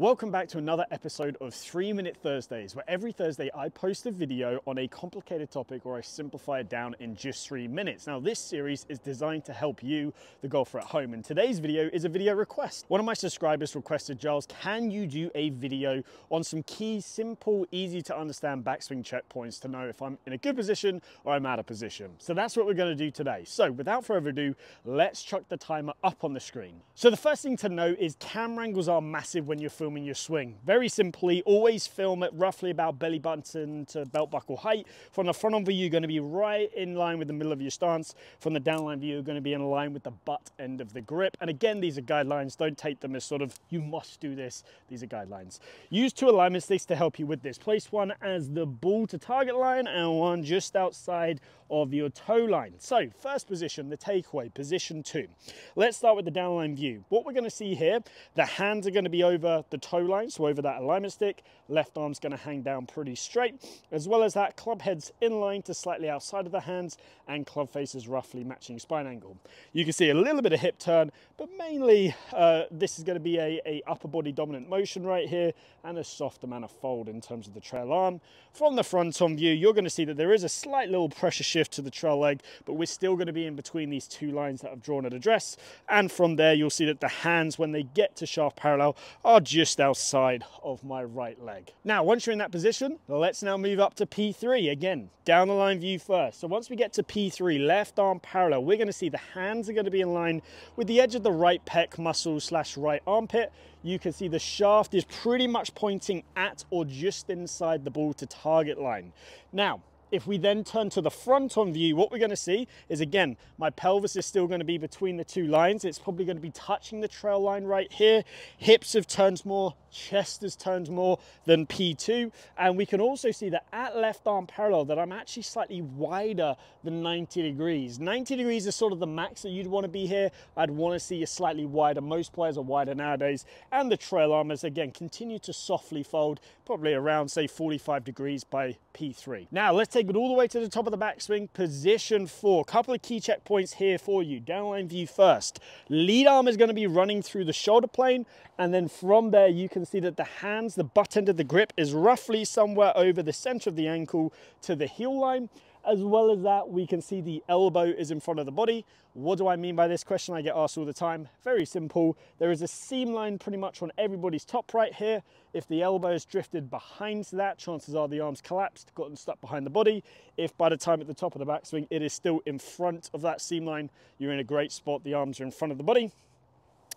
Welcome back to another episode of 3-Minute Thursdays, where every Thursday I post a video on a complicated topic or I simplify it down in just 3 minutes. Now this series is designed to help you, the golfer at home, and today's video is a video request. One of my subscribers requested, Giles, can you do a video on some key, simple, easy to understand backswing checkpoints to know if I'm in a good position or I'm out of position? So that's what we're going to do today. So without further ado, let's chuck the timer up on the screen. So the first thing to know is camera angles are massive when you're filming your swing. Very simply, always film at roughly about belly button to belt buckle height. From the front on view, you're going to be right in line with the middle of your stance. From the downline view, you're going to be in line with the butt end of the grip. And again, these are guidelines. Don't take them as sort of, you must do this. These are guidelines. Use 2 alignment sticks to help you with this. Place one as the ball to target line and one just outside of your toe line. So first position, the takeaway, position 2. Let's start with the downline view. What we're going to see here, the hands are going to be over the toe line, so over that alignment stick. Left arm's going to hang down pretty straight, as well as that club head's in line to slightly outside of the hands, and club face is roughly matching spine angle. You can see a little bit of hip turn, but mainly this is going to be a upper body dominant motion right here, and a soft amount of fold in terms of the trail arm. From the front on view, you're going to see that there is a slight little pressure shift to the trail leg, but we're still going to be in between these 2 lines that I've drawn at address. And from there, you'll see that the hands, when they get to shaft parallel, are just outside of my right leg. Now, once you're in that position, let's now move up to P3. Again, down the line view first. So once we get to P3, left arm parallel, we're going to see the hands are going to be in line with the edge of the right pec muscle / right armpit. You can see the shaft is pretty much pointing at or just inside the ball to target line. Now, if we then turn to the front on view, what we're going to see is, again, my pelvis is still going to be between the 2 lines. It's probably going to be touching the trail line right here. Hips have turned more, chest has turned more than P2. And we can also see that at left arm parallel that I'm actually slightly wider than 90 degrees. 90 degrees is sort of the max that you'd want to be here. I'd want to see you slightly wider. Most players are wider nowadays. And the trail arm is, again, continue to softly fold, probably around, say, 45 degrees by P3. Now, let's take it all the way to the top of the backswing, position 4. Couple of key checkpoints here for you. Downline view first. Lead arm is going to be running through the shoulder plane, and then from there you can see that the hands, the butt end of the grip is roughly somewhere over the center of the ankle to the heel line. As well as that, we can see the elbow is in front of the body. What do I mean by this? Question I get asked all the time. Very simple. There is a seam line pretty much on everybody's top right here. If the elbow is drifted behind that, chances are the arm's collapsed, gotten stuck behind the body. If by the time at the top of the backswing, it is still in front of that seam line, you're in a great spot. The arms are in front of the body.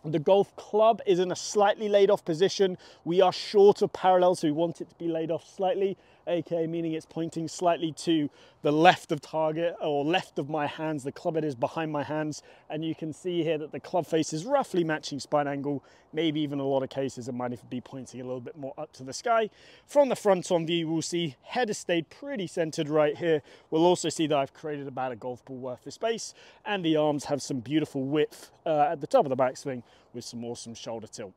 The golf club is in a slightly laid off position. We are short of parallel, so we want it to be laid off slightly, aka meaning it's pointing slightly to the left of target or left of my hands. The club head is behind my hands, and you can see here that the club face is roughly matching spine angle. Maybe even in a lot of cases, it might even be pointing a little bit more up to the sky. From the front on view, we'll see head has stayed pretty centered right here. We'll also see that I've created about a golf ball worth of space, and the arms have some beautiful width at the top of the backswing with some awesome shoulder tilt.